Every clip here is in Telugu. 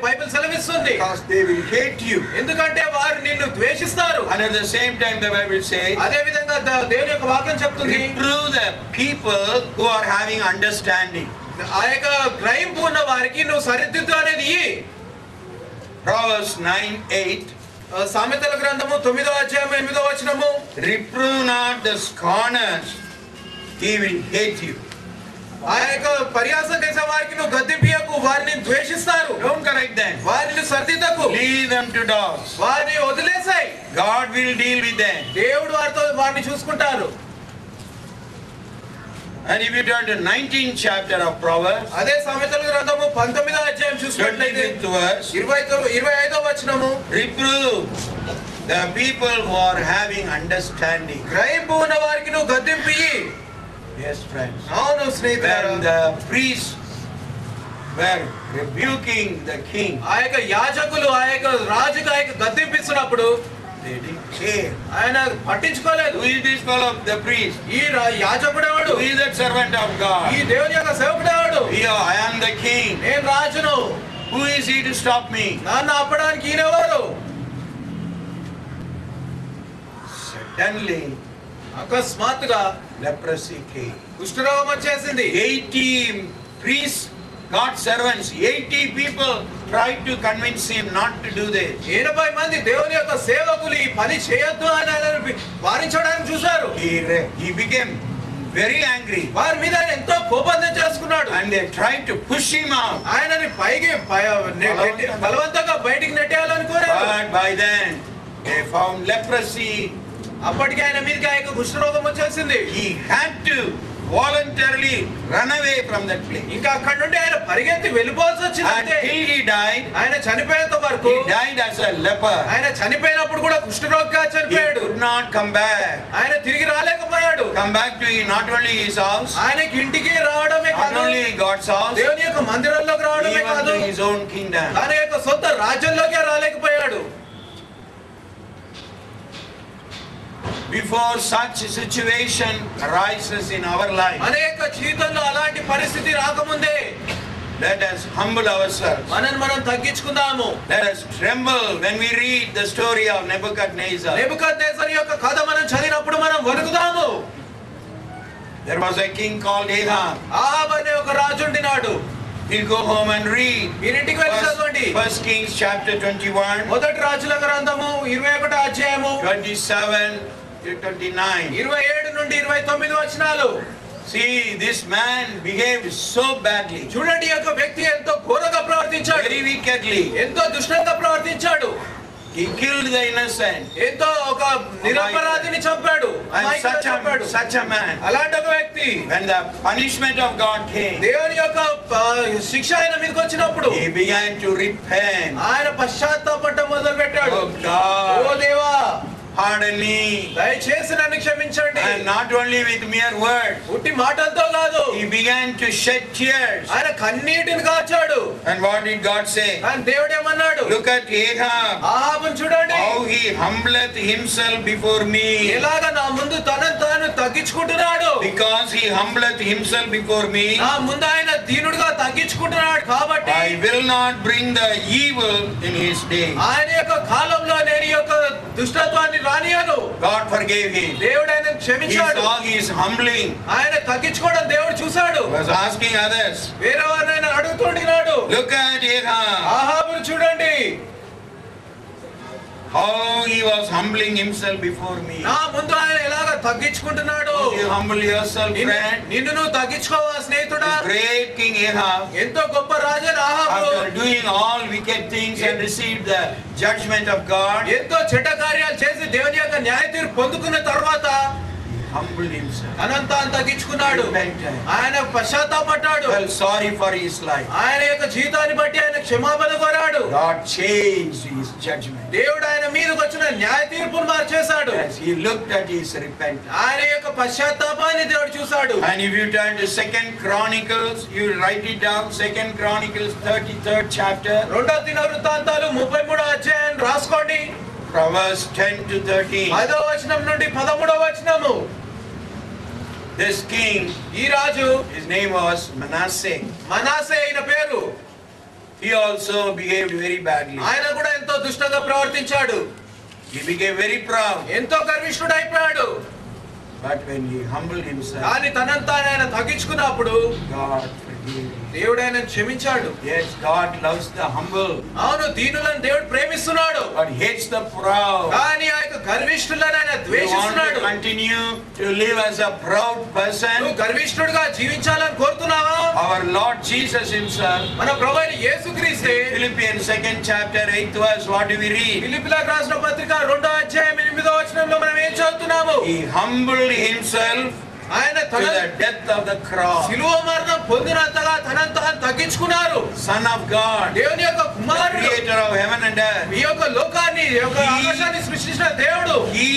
బైబిల్ సెలవిస్తుంది. Because they will hate you. ఎందుకంటే వారు నిన్ను ద్వేషిస్తారు. And at the same time the Bible says, అదే విధంగా దేవుని యొక్క వాక్యం చెప్తుంది, reprove the people who are having understanding. ఆ యొక్క గ్రహింపు ఉన్న వారికి నువ్వు సరిదిద్దు అనేది. Proverbs 9:8. సామెతల గ్రంథము 9వ అధ్యాయం 8వ వచనము, reprove not the scorners, he will hate you. ఆ యొక్క పరిహాసం చేసే వారికి నువ్వు గద్దింపియకు, వారిని ద్వేషిస్తారు. Don't correct them. వారిని సరిదిద్దకు. Leave them to dogs. వారిని వదిలేసాయి. God will deal with them. దేవుడు వారిని చూసుకుంటారు. And if you turn to 19th chapter of Proverbs, అదే సామెతల గ్రంథము 19వ అధ్యాయం చూసినట్లయితే 25th verse, 25వ వచనము, reprove the people who are having understanding. గ్రహింపు ఉన్న వారికి నువ్వు గద్దింపి. Yes, friends. అవును స్నేహితులారా, When the priests were rebuking the king, ఆ యొక్క యాజకులు ఆ యొక్క రాజుకు ఆ యొక్క గద్దింపిస్తున్నప్పుడు they didn't care. ఆయన పట్టించుకోలేదు. Who is this fellow, the priest? ఈ యాజకుడేవాడు, Who is that servant of God? ఈ దేవుని యొక్క సేవకుడేవాడు. Here, I am the king. నేను రాజును, Who is he to stop me? నన్ను ఆపడానికి ఈయనెవరు? Suddenly, అకస్మాత్తుగా leprosy came. కుష్ఠరోగం వచ్చేసింది. 80 priests, God's servants, 80 people tried to convince him not to do this. 80 మంది దేవుని యొక్క సేవకులు ఈ పని చేయొద్దు అని వారించడానికి చూశారు. He became very angry. వారి మీద ఆయన ఎంతో కోపంగా చేసుకున్నాడు. And they tried to push him out. ఆయనని పైకి బలవంతంగా బయటికి నెట్టేయాలని కోరారు. But by then, they found leprosy. అప్పటికి ఆయన మీదకి ఆ యొక్క కుష్ఠరోగం వచ్చేసింది. He had to voluntarily run away from that place. ఇంకా అక్కడ నుండి ఆయన పరిగెత్తి వెళ్ళిపోవాల్సి వచ్చింది. Until he died, ఆయన చనిపోయేంత వరకు, he died as a leper. ఆయన చనిపోయినప్పుడు కూడా కుష్ఠరోగిగా He చనిపోయాడు. could not come back. ఆయన తిరిగి రాలేకపోయాడు. Come back to not only his house, ఆయనకి ఇంటికి రావడమే not కాదు, only God's house, దేవుని యొక్క మందిరంలోకి రావడమే even కాదు, to his own kingdom. తన యొక్క సొంత రాజ్యంలోకే రాలేకపోయాడు. Before such a situation arises in our life, అనేక జీవితంలో అలాంటి పరిస్థితి రాకముందే let us humble ourselves. మనం తగ్గించుకుందాము. Let us tremble when we read the story of Nebuchadnezzar. నెబుకద్నెజరు యొక్క కథ మనం చదివినప్పుడు మనం వణుకుదాము. There was a king called Ahab. ఆహాబు అనే ఒక రాజు ఉండినాడు. You go home and read. మీరింటికి వెళ్ళి చదవండి. First Kings chapter 21, మొదటి రాజుల గ్రంథము 21వ అధ్యాయము 27 to 29. 27 నుండి 29 వచనాలు. See, this man behaved so badly, చూడండి, ఈ యొక్క వ్యక్తి ఎంతో ఘోరంగా ప్రవర్తించాడు, very wickedly. ఎంతో దుష్టంగా ప్రవర్తించాడు. He killed the innocent. ఎంతో ఒక నిరపరాధిని చంపాడు. And such a man, అలాంటి ఒక వ్యక్తి, when the punishment of God came, దేవుని యొక్క శిక్ష ఆయన మీదకి వచ్చినప్పుడు he began to repent. ఆయన పశ్చాత్తాపడటం మొదలు పెట్టాడు. Oh God, ఓ దేవా, pardon me. దయచేసి నన్ను క్షమించండి. And not only with mere words, ఉట్టి మాటలతో కాదు, he began to shed tears. ఆయన కన్నీటిని కాచాడు. And what did God say? కానీ దేవుడు ఏమన్నాడు? Look at Ahab, ఆహాబును చూడండి, how he humbleth himself before me. ఎలాగా నా ముందు తనను తాను తగ్గించుకుంటున్నాడు. Because he humbleth himself before me, నా ముందు ఆయన దీనుడుగా తగ్గించుకుంటున్నాడు కాబట్టి I will not bring the evil in his day. ఆయన యొక్క కాలంలో నేను ఈ యొక్క దుష్టత్వాన్ని రానియను. God forgave him. దేవుడు ఆయన He క్షమించాడు. saw he is humbling. ఆయన తగ్గించుకోవడం దేవుడు చూశాడు. He was asking others. వేరే వారిని ఆయన అడుగుతుండినాడు. Look at Ahab, ఆహాబును చూడండి, how he was humbling himself before me. నా ముందు ఆయన ఎలాగ తగ్గించుకుంటున్నాడు. You humble yourself, friend. నిన్ను నువ్వు తగ్గించుకోవా స్నేహితుడా. The great King Ahab, ఎంతో గొప్ప రాజైన ఆహాబు after doing all wicked things and received the judgment of God, ఎంతో చెడ్డ కార్యాలు చేసి దేవుని యొక్క న్యాయ తీర్పు పొందుకున్న తర్వాత humbled himself. అనంతా తగ్గించుకున్నాడు. Repented. ఆయన పశ్చాత్తాపడ్డాడు. Felt sorry for his life. ఆయన యొక్క జీవితాన్ని బట్టి ఆయన క్షమాపణ కోరాడు. God changed his judgment. దేవుడు ఆయన మీదకి వచ్చిన న్యాయ తీర్పును మార్చేశాడు. As he looked at his repentance. ఆయన యొక్క పశ్చాత్తాపాన్ని దేవుడు చూశాడు. And if you turn to 2nd Chronicles, you write it down, 2nd Chronicles 33rd chapter, రెండో దినవృత్తాంతాలు 33వ అధ్యాయం రాసుకోండి. from verse 10 to 13. 5వ వచనం నుండి 13వ వచనము. This king, ఈ రాజు, his name was Manasseh. మనాసే అయిన పేరు. he also behaved very badly. ఆయన కూడా ఎంతో దుష్టంగా ప్రవర్తించాడు. He became very proud. ఎంతో గర్విష్ఠుడు అయిపోయాడు. But when he humbled himself, కానీ తనంతా ఆయన తగ్గించుకున్నప్పుడు God forgave him. దేవుడు ఆయనను క్షమించాడు. Yes, God loves the humble, అవును, దీనులను దేవుడు ప్రేమిస్తున్నాడు. but hates the proud. కానీ ఆ యొక్క గర్విష్ఠులను ఆయన You want ద్వేషిస్తున్నాడు. to continue to live as a proud person? నువ్వు గర్విష్ఠుడుగా జీవించాలని కోరుతున్నావా? Our Lord Jesus himself, మన ప్రభువైన యేసుక్రీస్తే Philippians 2nd chapter 8th verse, what do we read? ఫిలిప్పీయులకు రాసిన పత్రిక 2వ అధ్యాయం 8వ వచనంలో మనం ఏం చదువుతున్నాము? He humbled himself ఆయన to the death of the cross. శిలువ మరణం పొందినంతగా తనంత తగ్గించుకున్నారు. Son of God, దేవుని యొక్క the కుమారుడు, creator of heaven and earth. ఈ యొక్క లోకాన్ని, ఈ యొక్క ఆకాశాన్ని సృష్టించిన దేవుడు He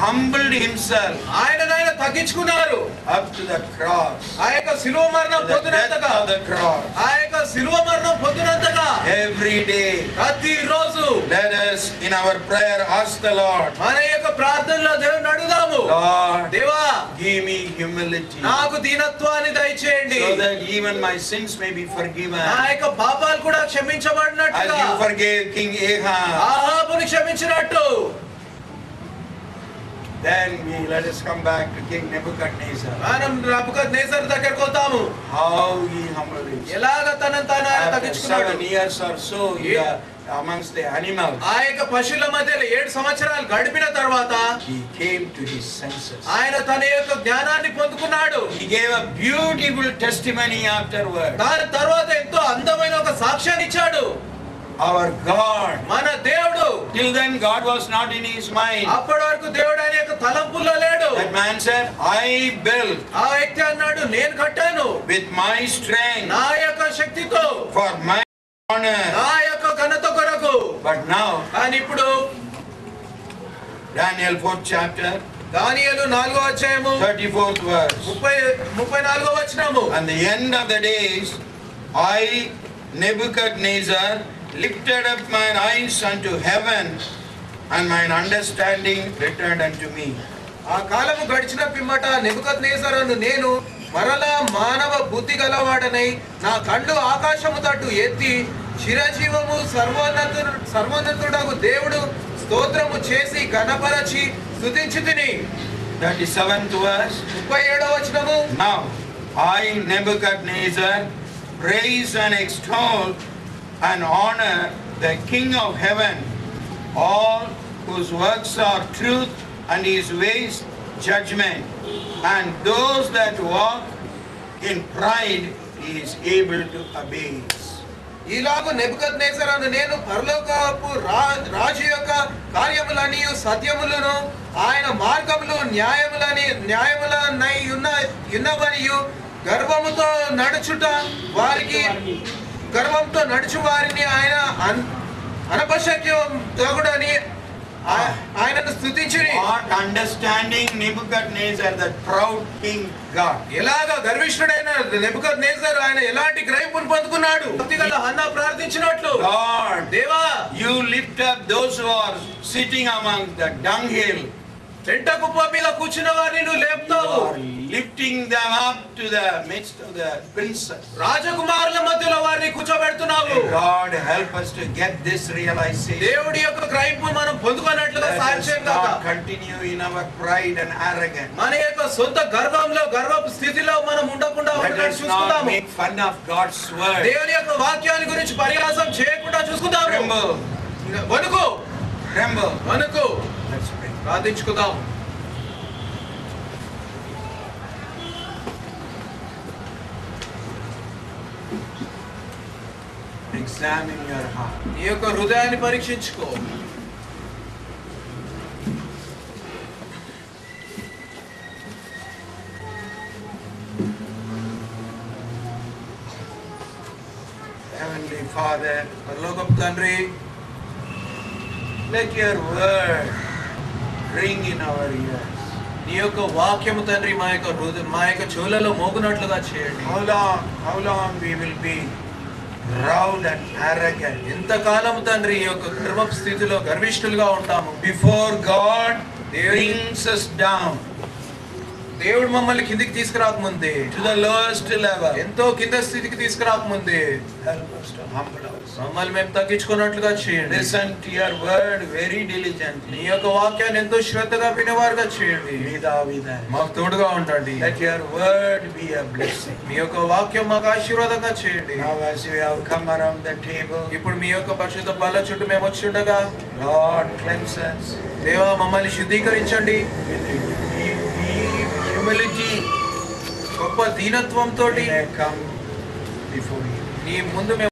humbled himself ఆయన తగ్గించుకున్నారు. up to the cross. ఆ యొక్క శిలువ మరణం To the death పొందినంతగా, of the cross. ఆ యొక్క శిలువ మరణం పొందినంతగా Every day, ప్రతి రోజు let us in our prayer ask the Lord, మన యొక్క ప్రార్థనలో దేవుని అడుగుదాము, Lord, దేవా give me humility, నాకు దీనత్వాన్ని దయచేయండి, so that even my sins may be forgiven. నా యొక్క పాపాలు కూడా As క్షమించబడినట్టుగా you forgave King Ahab, ఆహాబుని క్షమించినట్టు. then let us come back to King Nebuchadnezzar. మనం నెబుకద్నెజర్ దగ్గరికి వద్దాము. How he humbled himself. ఎలాగ తనను తాను ఆయన After తగ్గించుకున్నాడు. 7 years or so, amongst the animals, ఆ యొక్క పశువుల మధ్యలో 7 సంవత్సరాలు గడిపిన తర్వాత he came to his senses. ఆయన తన యొక్క జ్ఞానాన్ని పొందుకున్నాడు. He gave a beautiful testimony afterward. దాని తర్వాత ఎంతో అందమైన ఒక సాక్ష్యాన్ని ఇచ్చాడు. Our God, మన దేవుడు, till then God was not in his mind. అప్పటి వరకు దేవుడు ఆయన యొక్క తలంపుల్లో లేడు. That man said, I built ఆ వ్యక్తి అన్నాడు, నేను కట్టాను with my strength నా యొక్క శక్తితో, for my honor. నా యొక్క ఘనత కొరకు. But now, కానీ ఇప్పుడు Daniel 4th chapter, దానియేలు 4వ అధ్యాయము 34th verse. 34వ వచనము. And the end of the days, I, Nebuchadnezzar, lifted up mine eyes unto heaven, and mine understanding returned unto me. ఆ కాలము గడిచిన పిమ్మట నెబుకద్నెజరును నేను మరలా మానవ బుద్ధి గలవాడనై నా కళ్ళు ఆకాశము తట్టు ఎత్తి చిరజీవము సర్వోన్నతుడగు దేవుడు స్తోత్రము చేసి ఘనపరచి స్తుతించితిని. 37th verse. 37వ వచనము. Now, I, Nebuchadnezzar, praise and extol and honor the King of heaven, all whose works are truth and his ways judgment, and those that walk in pride he is able to abase. ఈలాగు నెబుకద్నెజరును నేను పరలోకపు రాజు యొక్క కార్యములని సత్యములను ఆయన మార్గములు న్యాయములనై ఉన్నవనియు గర్వముతో నడుచు వారిని ఆయన అనపశక్యం తగుడని ఆయనను స్తుతించిరి. Not understanding Nebuchadnezzar, the proud king, God. ఎలాగా గర్విష్ఠుడైన నెబుకద్నెజరు ఆయన ఎలాంటి గ్రహింపును పొందుకున్నాడు? భక్తిగల హన్నా ప్రార్థించినట్లు, Lord, దేవా, you lift up those who are sitting among the dunghill. పెంట కుప్ప మీద కూర్చున్న వారిని నువ్వు You లేపుతావు. are lifting them up to the midst of the princes. రాజకుమారుల మధ్యలో వారిని కూర్చోబెడుతున్నావు. God, help us to get this realization. దేవుడి యొక్క గ్రహింపు మనం పొందుకున్నట్లుగా Let సాయం us చేయగా not continue in our pride and arrogance. మన యొక్క సొంత గర్వపు స్థితిలో మనం ఉండకుండా Let ఉండడానికి us not చూసుకుందాము. make fun of God's word. దేవుని యొక్క వాక్యాన్ని గురించి పరిహాసం చేయకుండా చూసుకుందాము. Tremble, వణుకు tremble. వణుకు. Let's pray. ప్రార్థించుకుందాం. Examine your heart. నీ యొక్క హృదయాన్ని పరీక్షించుకో. Heavenly Father, పరలోకపు తండ్రి, let your word ring in our ears. నీ యొక్క వాక్యము తండ్రి మా యొక్క చెవులలో మోగునట్లుగా చేయండి. How long we will be proud and arrogant ఎంతకాలం తండ్రి ఈ యొక్క గర్వపు స్థితిలో గర్విష్ఠులుగా ఉంటాము. before God brings us down దేవుడు మమ్మల్ని కిందికి తీసుకురాకముందే, to the lowest level. ఎంతో కింద స్థితికి తీసుకురాకముందే Help us to humble ourselves. మమ్మల్ని మేము తగ్గించుకున్నట్లుగా చేయండి. Listen to your word very diligently. నీ యొక్క వాక్యాన్ని ఎంతో శ్రద్ధగా వినేవారుగా చేయండి. Be thou with us. మాకు తోడుగా ఉండండి. Let your word be a blessing. మీ యొక్క వాక్యం మాకు ఆశీర్వాదంగా చేయండి. Now as we have come around the table, ఇప్పుడు మీ యొక్క పరిశుద్ధ బల్ల చుట్టూ మేము వచ్చుండగా Lord, cleanse us దేవా మమ్మల్ని శుద్ధీకరించండి. with deep humility. గొప్ప దీనత్వంతో We may come before you. నీ ముందు మేము